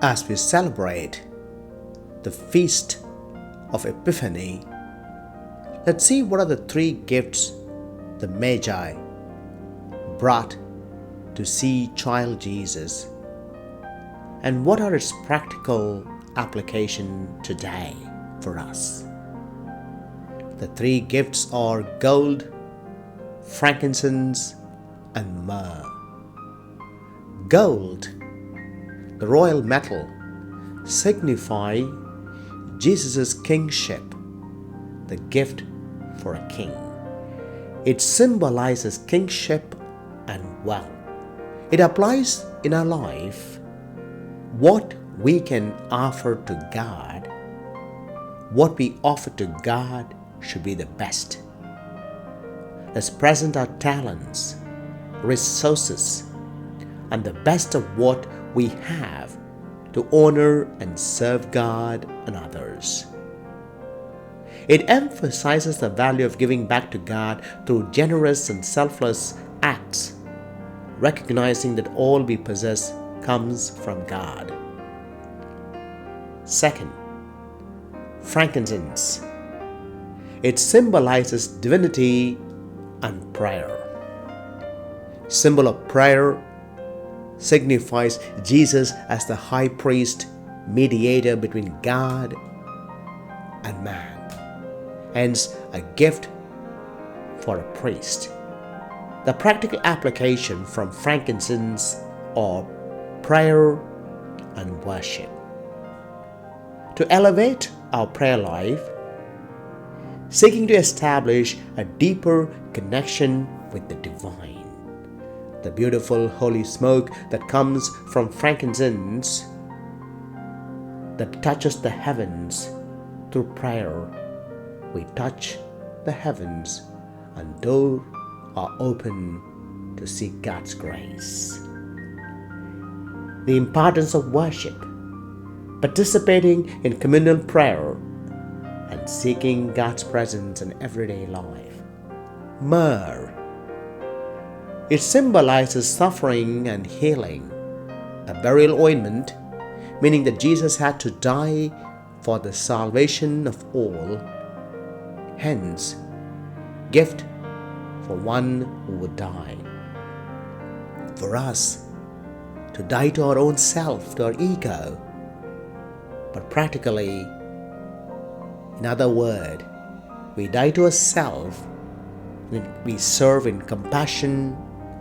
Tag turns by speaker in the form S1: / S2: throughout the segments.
S1: As we celebrate the feast of Epiphany, let's see what are the three gifts the magi brought to see child Jesus and what are its practical application today for us. The three gifts are gold, frankincense, and myrrh. Gold, the royal metal, signify Jesus' kingship, the gift for a king. It symbolizes kingship and wealth. It applies in our life. What we can offer to God, what we offer to God should be the best. Let's present our talents, resources, and the best of what we have to honor and serve God and others. It emphasizes the value of giving back to God through generous and selfless acts, recognizing that all we possess comes from God. Second, frankincense. It symbolizes divinity and prayer. Symbol of prayer signifies Jesus as the high priest, mediator between God and man, hence a gift for a priest. The practical application from frankincense are prayer and worship. To elevate our prayer life, seeking to establish a deeper connection with the divine. The beautiful holy smoke that comes from frankincense that touches the heavens through prayer. We touch the heavens and doors are open to seek God's grace. The importance of worship, participating in communal prayer and seeking God's presence in everyday life. Myrrh. It symbolizes suffering and healing. A burial ointment, meaning that Jesus had to die for the salvation of all. Hence, gift for one who would die. For us to die to our own self, to our ego, but practically, in other words, we die to ourselves when we serve in compassion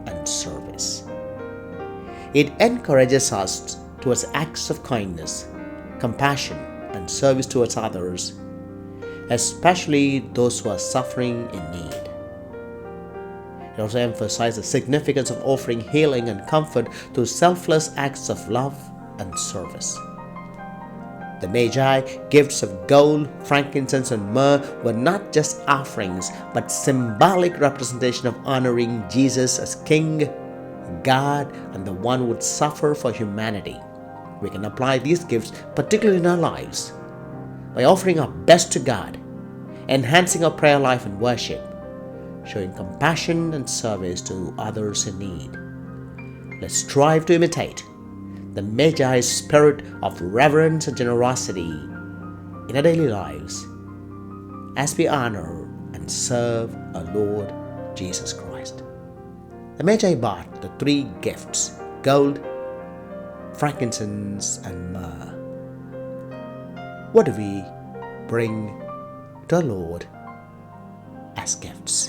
S1: and service. It encourages us towards acts of kindness, compassion, and service towards others, especially those who are suffering in need. It also emphasizes the significance of offering healing and comfort through selfless acts of love and service. The Magi gifts of gold, frankincense, and myrrh were not just offerings, but symbolic representation of honoring Jesus as King, God, and the one who would suffer for humanity. We can apply these gifts, particularly in our lives, by offering our best to God, enhancing our prayer life and worship, showing compassion and service to others in need. Let's strive to imitate the Magi's spirit of reverence and generosity in our daily lives as we honor and serve our Lord Jesus Christ. The Magi brought the three gifts: gold, frankincense, and myrrh. What do we bring to our Lord as gifts?